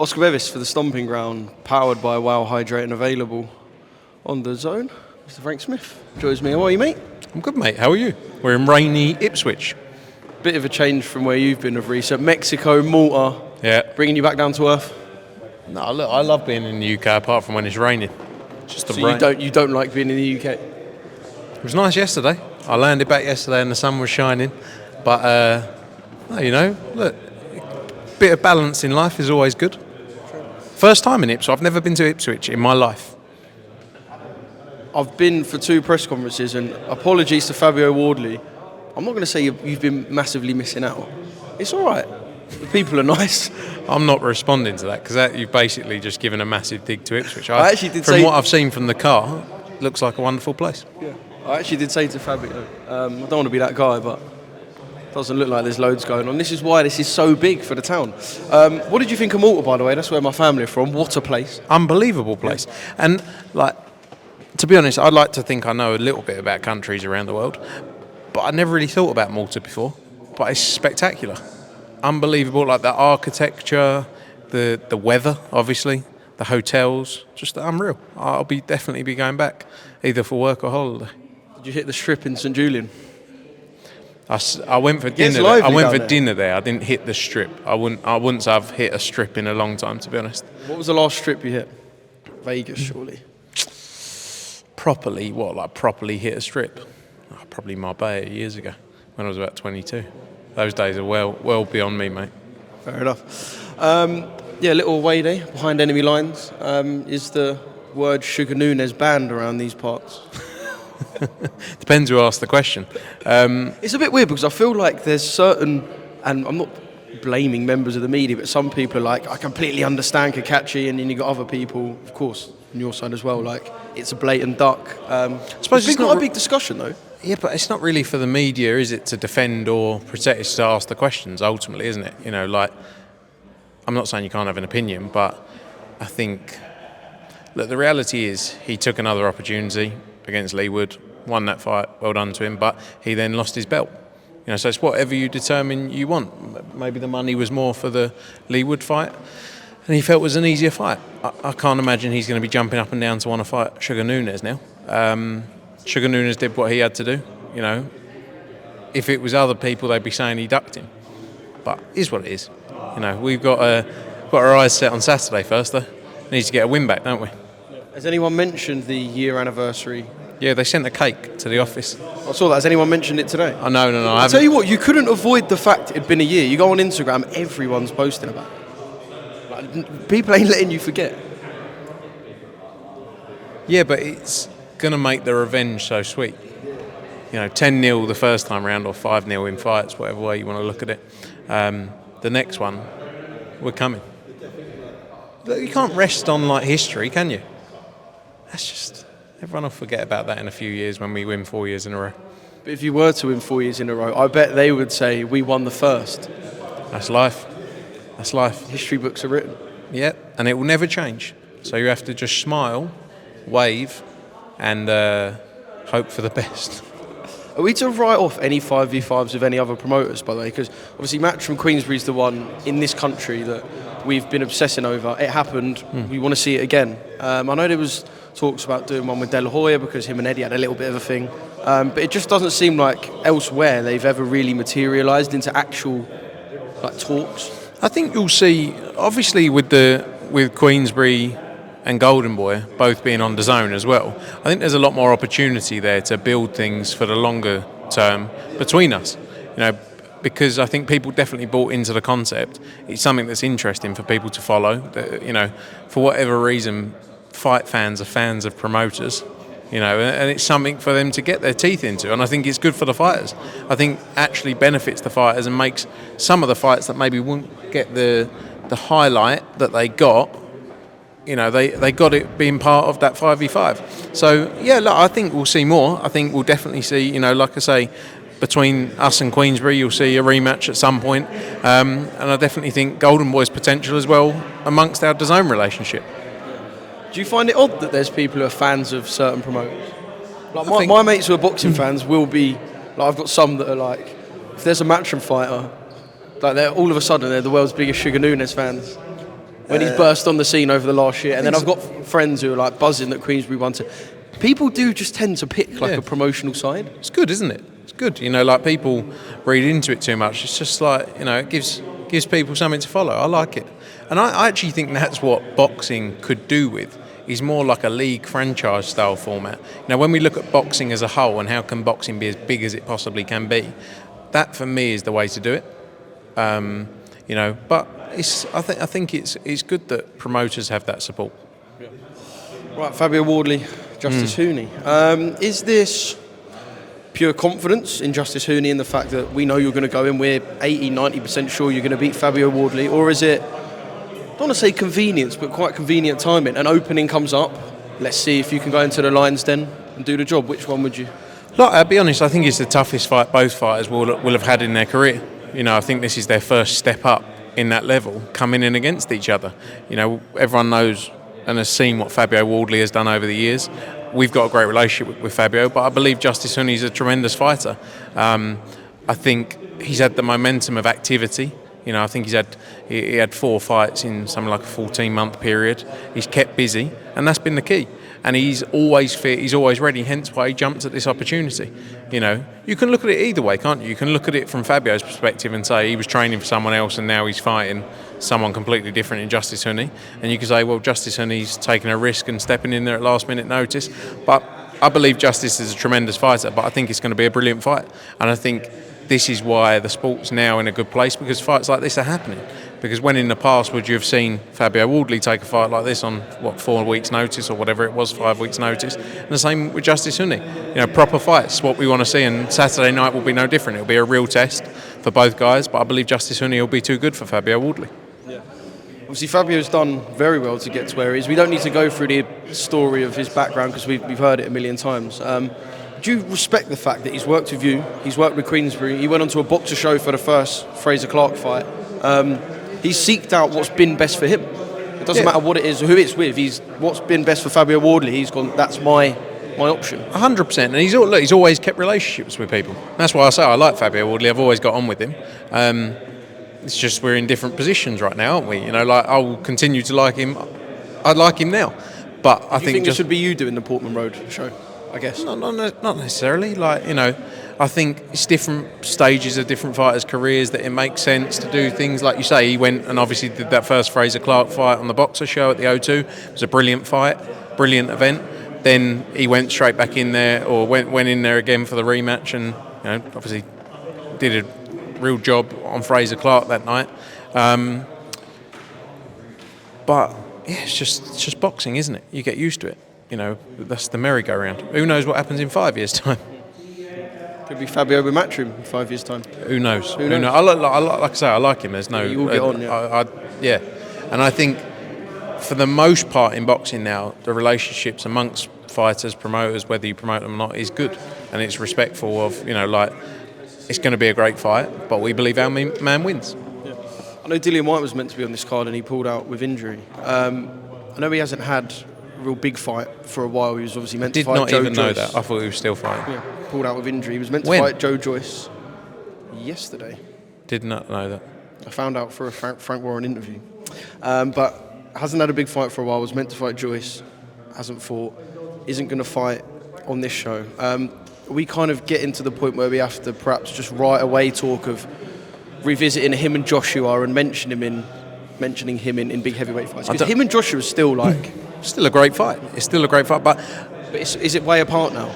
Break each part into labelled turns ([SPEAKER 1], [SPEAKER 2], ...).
[SPEAKER 1] Oscar Bevis for the Stomping Ground, powered by Wow Hydrate and available on DAZN. Mr. Frank Smith joins me. How are you, mate?
[SPEAKER 2] I'm good, mate. How are you? We're in rainy Ipswich.
[SPEAKER 1] Bit of a change from where you've been of recent. Mexico, Malta, bringing you back down to earth.
[SPEAKER 2] No, look, I love being in the UK apart from when it's raining. Just
[SPEAKER 1] You don't like being in the UK?
[SPEAKER 2] It was nice yesterday. I landed back yesterday and the sun was shining. But, look, bit of balance in life is always good. First time in Ipswich. I've never been to Ipswich in my life.
[SPEAKER 1] I've been for 2 press conferences, and apologies to Fabio Wardley. I'm not going to say you've been massively missing out. It's all right. The people are nice.
[SPEAKER 2] I'm not responding to that because you've basically just given a massive dig to Ipswich.
[SPEAKER 1] I actually did
[SPEAKER 2] from what I've seen from the car, looks like a wonderful place.
[SPEAKER 1] Yeah, I actually did say to Fabio, I don't want to be that guy, but it doesn't look like there's loads going on. This is why this is so big for the town. What did you think of Malta, by the way? That's where my family are from. What a place.
[SPEAKER 2] Unbelievable place. Yeah. And, to be honest, I'd like to think I know a little bit about countries around the world, but I never really thought about Malta before. But it's spectacular. Unbelievable, like the architecture, the weather, obviously, the hotels, just unreal. I'll definitely be going back, either for work or holiday.
[SPEAKER 1] Did you hit the strip in St Julian?
[SPEAKER 2] I went for dinner. I went for dinner there. I didn't hit the strip. I wouldn't have hit a strip in a long time, to be honest.
[SPEAKER 1] What was the last strip you hit? Vegas, surely.
[SPEAKER 2] Properly hit a strip? Oh, probably Marbella years ago, when I was about 22. Those days are well beyond me, mate.
[SPEAKER 1] Fair enough. Little away day behind enemy lines. Is the word Sugar Nunes banned around these parts?
[SPEAKER 2] Depends who asked the question.
[SPEAKER 1] It's a bit weird because I feel like there's certain, and I'm not blaming members of the media, but some people are like, I completely understand Kakachi, and then you got other people, of course, on your side as well, like it's a blatant duck. I suppose it's not a big discussion though.
[SPEAKER 2] Yeah, but it's not really for the media, is it, to defend or protect? It's to ask the questions, ultimately, isn't it? I'm not saying you can't have an opinion, but I think, look, the reality is he took another opportunity against Lee Wood, won that fight, well done to him, but he then lost his belt. So it's whatever you determine you want. Maybe the money was more for the Lee Wood fight, and he felt it was an easier fight. I can't imagine he's going to be jumping up and down to want to fight Sugar Nunes now. Sugar Nunes did what he had to do. If it was other people, they'd be saying he ducked him. But it is what it is. We've got our eyes set on Saturday first, though. Needs to get a win back, don't we?
[SPEAKER 1] Has anyone mentioned the year anniversary?
[SPEAKER 2] Yeah, they sent a cake to the office.
[SPEAKER 1] I saw that. Has anyone mentioned it today?
[SPEAKER 2] Oh, no.
[SPEAKER 1] I'll tell you what, you couldn't avoid the fact it'd been a year. You go on Instagram, everyone's posting about it. People ain't letting you forget.
[SPEAKER 2] Yeah, but it's going to make the revenge so sweet. 10-0 the first time round or 5-0 in fights, whatever way you want to look at it. The next one, we're coming. But you can't rest on history, can you? That's just, everyone will forget about that in a few years when we win 4 years in a row.
[SPEAKER 1] But if you were to win 4 years in a row, I bet they would say we won the first.
[SPEAKER 2] That's life. That's life.
[SPEAKER 1] History books are written.
[SPEAKER 2] Yeah, and it will never change. So you have to just smile, wave, and hope for the best.
[SPEAKER 1] Are we to write off any 5v5s with any other promoters, by the way? Because obviously Match from Queensberry is the one in this country that we've been obsessing over. It happened. We want to see it again. I know there was talks about doing one with De La Hoya because him and Eddie had a little bit of a thing. But it just doesn't seem like elsewhere they've ever really materialised into actual talks.
[SPEAKER 2] I think you'll see, obviously with Queensberry and Golden Boy both being on DAZN as well, I think there's a lot more opportunity there to build things for the longer term between us. Because I think people definitely bought into the concept. It's something that's interesting for people to follow. For whatever reason, fight fans are fans of promoters. And it's something for them to get their teeth into, and I think it's good for the fighters. I think actually benefits the fighters and makes some of the fights that maybe wouldn't get the highlight that they got. They got it being part of that 5v5. So yeah, look, I think we'll see more. I think we'll definitely see. Like I say, between us and Queensberry, you'll see a rematch at some point. And I definitely think Golden Boy's potential as well amongst our DAZN relationship.
[SPEAKER 1] Do you find it odd that there's people who are fans of certain promoters? My mates who are boxing fans will be, I've got some that are if there's a Matchroom fighter, they're all of a sudden they're the world's biggest Sugar Nunes fans. when he's burst on the scene over the last year. And then I've got friends who are like buzzing that Queensberry won to. People do just tend to pick like a promotional side.
[SPEAKER 2] It's good, isn't it? It's good. You know, like people read into it too much. It's just like, you know, it gives people something to follow. I like it. And I actually think that's what boxing could do with. Is more like a league franchise style format. Now, when we look at boxing as a whole and how can boxing be as big as it possibly can be, that for me is the way to do it. You know, but I think it's good that promoters have that support.
[SPEAKER 1] Yeah. Right, Fabio Wardley, Justice Hooney. Is this pure confidence in Justice Hooney in the fact that we know you're going to go in, we're 80-90% sure you're going to beat Fabio Wardley, or is it, I don't want to say convenience, but quite convenient timing? An opening comes up. Let's see if you can go into the Lions Den and do the job. Which one would you?
[SPEAKER 2] Look, I'll be honest, I think it's the toughest fight both fighters will have had in their career. You know, I think this is their first step up in that level, coming in against each other. You know, everyone knows and has seen what Fabio Wardley has done over the years. We've got a great relationship with Fabio, but I believe Justice Hooney is a tremendous fighter. I think he's had the momentum of activity. You know, I think he had 4 fights in something like a 14-month period. He's kept busy, and that's been the key. And he's always fit, he's always ready, hence why he jumped at this opportunity. You know, you can look at it either way, can't you? You can look at it from Fabio's perspective and say he was training for someone else and now he's fighting someone completely different in Justice Hooney. And you can say, well, Justice Hooney's taking a risk and stepping in there at last minute notice. But I believe Justice is a tremendous fighter, but I think it's going to be a brilliant fight. And I think this is why the sport's now in a good place, because fights like this are happening. Because when in the past would you have seen Fabio Wardley take a fight like this on, 4 weeks' notice or whatever it was, 5 weeks' notice? And the same with Justice Hooney. You know, proper fights, what we want to see, and Saturday night will be no different. It'll be a real test for both guys, but I believe Justice Hooney will be too good for Fabio Wardley.
[SPEAKER 1] Yeah. Obviously, Fabio's done very well to get to where he is. We don't need to go through the story of his background because we've heard it a million times. Do you respect the fact that he's worked with you, he's worked with Queensberry, he went onto a boxer show for the first Fraser Clark fight, he's seeked out what's been best for him. It doesn't matter what it is or who it's with, what's been best for Fabio Wardley, he's gone, that's my option. 100%,
[SPEAKER 2] and he's always kept relationships with people. That's why I say I like Fabio Wardley, I've always got on with him. It's just we're in different positions right now, aren't we? You know, like I'll continue to like him, I'd like him now. But I think
[SPEAKER 1] it should be you doing the Portman Road show? I guess.
[SPEAKER 2] Not necessarily. Like, you know, I think it's different stages of different fighters' careers that it makes sense to do things. Like you say, he went and obviously did that first Fraser Clark fight on the Boxer show at the O2. It was a brilliant fight, brilliant event. Then he went straight back in there, or went in there again for the rematch, and you know, obviously did a real job on Fraser Clark that night. But yeah, it's just boxing, isn't it? You get used to it. You know, that's the merry-go-round. Who knows what happens in 5 years' time?
[SPEAKER 1] Could be Fabio with Matchroom in 5 years' time.
[SPEAKER 2] Who knows? Who knows? Like I say, I like him. There's no...
[SPEAKER 1] You will get on, yeah.
[SPEAKER 2] Yeah. And I think, for the most part in boxing now, the relationships amongst fighters, promoters, whether you promote them or not, is good. And it's respectful of, you know, like, it's going to be a great fight, but we believe our man wins.
[SPEAKER 1] Yeah. I know Dillian Whyte was meant to be on this card and he pulled out with injury. I know he hasn't had real big fight for a while. He was obviously meant to fight Joe Joyce.
[SPEAKER 2] Did not even know that. I thought he was still fighting.
[SPEAKER 1] Yeah, pulled out with injury. He was meant to fight Joe Joyce yesterday.
[SPEAKER 2] Did not know that.
[SPEAKER 1] I found out for a Frank Warren interview. But hasn't had a big fight for a while. Was meant to fight Joyce. Hasn't fought. Isn't going to fight on this show. We kind of get into the point where we have to perhaps just right away talk of revisiting him and Joshua and mentioning him in big heavyweight fights. Because him and Joshua is still like...
[SPEAKER 2] Still a great fight. It's still a great fight, but
[SPEAKER 1] is it way apart now?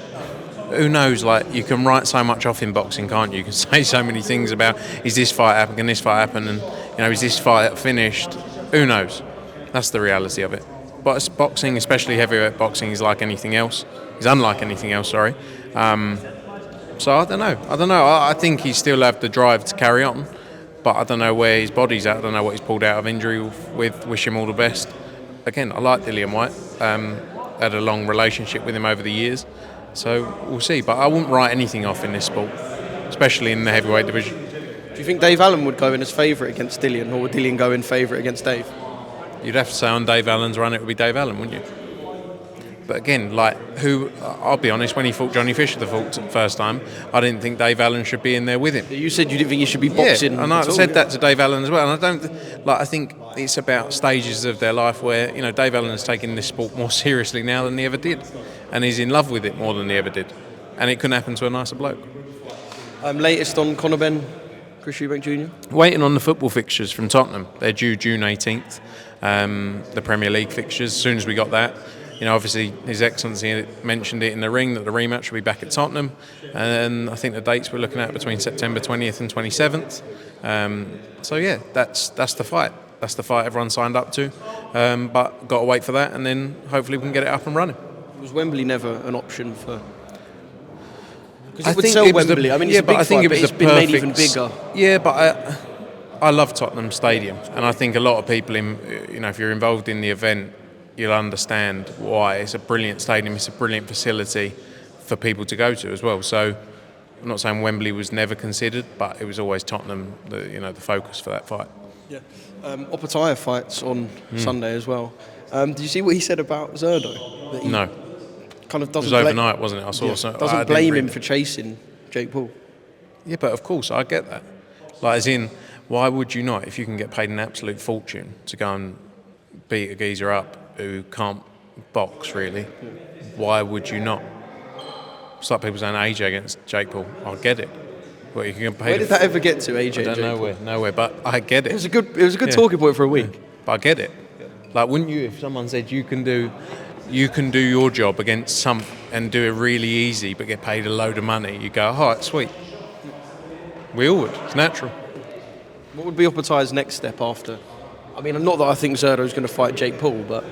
[SPEAKER 2] Who knows? Like, you can write so much off in boxing, can't you? You can say so many things about, is this fight happen? Can this fight happen? And you know, is this fight finished? Who knows? That's the reality of it. But it's boxing, especially heavyweight boxing, is like anything else. It's unlike anything else. Sorry. So I don't know. I think he still have the drive to carry on, but I don't know where his body's at. I don't know what he's pulled out of injury with. Wish him all the best. Again, I like Dillian Whyte. Had a long relationship with him over the years, so we'll see. But I wouldn't write anything off in this sport, especially in the heavyweight division.
[SPEAKER 1] Do you think Dave Allen would go in as favourite against Dillian, or would Dillian go in favourite against Dave?
[SPEAKER 2] You'd have to say on Dave Allen's run, it would be Dave Allen, wouldn't you? But again, like, I'll be honest, when he fought Johnny Fisher the first time, I didn't think Dave Allen should be in there with him.
[SPEAKER 1] You said you didn't think he should be boxing.
[SPEAKER 2] Yeah, and I said that to Dave Allen as well. And I think it's about stages of their life where, Dave Allen's taking this sport more seriously now than he ever did, and he's in love with it more than he ever did, and it couldn't happen to a nicer bloke.
[SPEAKER 1] Latest on Conor, Benn, Chris Eubank Jr.?
[SPEAKER 2] Waiting on the football fixtures from Tottenham. They're due June 18th, the Premier League fixtures. As soon as we got that, obviously His Excellency mentioned it in the ring that the rematch will be back at Tottenham, and I think the dates we're looking at between September 20th and 27th. So yeah, that's the fight. That's the fight everyone signed up to, but got to wait for that, and then hopefully we can get it up and running.
[SPEAKER 1] Was Wembley never an option for? Because
[SPEAKER 2] I
[SPEAKER 1] it would
[SPEAKER 2] think
[SPEAKER 1] sell
[SPEAKER 2] it was
[SPEAKER 1] Wembley.
[SPEAKER 2] the,
[SPEAKER 1] I mean, it's
[SPEAKER 2] yeah,
[SPEAKER 1] a
[SPEAKER 2] but
[SPEAKER 1] big
[SPEAKER 2] I think
[SPEAKER 1] fight,
[SPEAKER 2] it was
[SPEAKER 1] but it's
[SPEAKER 2] the
[SPEAKER 1] been made
[SPEAKER 2] perfect,
[SPEAKER 1] even bigger.
[SPEAKER 2] Yeah, but I love Tottenham Stadium, and I think a lot of people, if you're involved in the event, you'll understand why. It's a brilliant stadium. It's a brilliant facility for people to go to as well. So I'm not saying Wembley was never considered, but it was always Tottenham, the focus for that fight.
[SPEAKER 1] Yeah. Opetaia fights on Sunday as well. Did you see what he said about Zerdo? That he
[SPEAKER 2] No.
[SPEAKER 1] Kind of
[SPEAKER 2] It
[SPEAKER 1] doesn't
[SPEAKER 2] was overnight, wasn't it? I saw.
[SPEAKER 1] Yeah,
[SPEAKER 2] So
[SPEAKER 1] doesn't blame him for chasing Jake Paul.
[SPEAKER 2] Yeah, but of course, I get that. Like, as in, why would you not, if you can get paid an absolute fortune to go and beat a geezer up who can't box, really, why would you not? It's like people saying AJ against Jake Paul. I get it. Well, you can get paid.
[SPEAKER 1] Where did that ever get to, AJ?
[SPEAKER 2] I don't know nowhere, but I get it.
[SPEAKER 1] It was a good talking point for a week.
[SPEAKER 2] Yeah. But I get it. Like, wouldn't you, if someone said you can do your job against some and do it really easy but get paid a load of money, you go, all right, sweet. We all would. It's natural.
[SPEAKER 1] What would be Opetaia's next step after? I mean, not that I think Zerdo's going to fight Jake Paul, but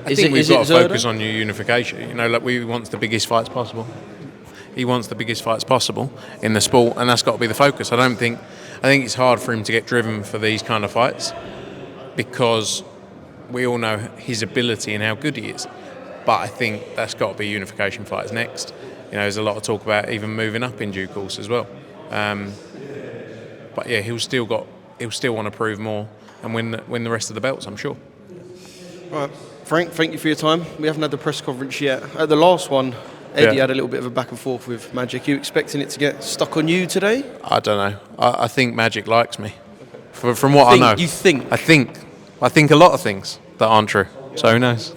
[SPEAKER 2] I think we've got to focus on your unification. We want the biggest fights possible. He wants the biggest fights possible in the sport, and that's got to be the focus. I think it's hard for him to get driven for these kind of fights because we all know his ability and how good he is. But I think that's got to be unification fights next. There's a lot of talk about even moving up in due course as well. But yeah, he'll still want to prove more and win the rest of the belts, I'm sure.
[SPEAKER 1] All right, Frank, thank you for your time. We haven't had the press conference yet. At the last one, Eddie had a little bit of a back and forth with Magic. Are you expecting it to get stuck on you today?
[SPEAKER 2] I don't know. I think Magic likes me. From what I know.
[SPEAKER 1] You think?
[SPEAKER 2] I think a lot of things that aren't true. So who knows?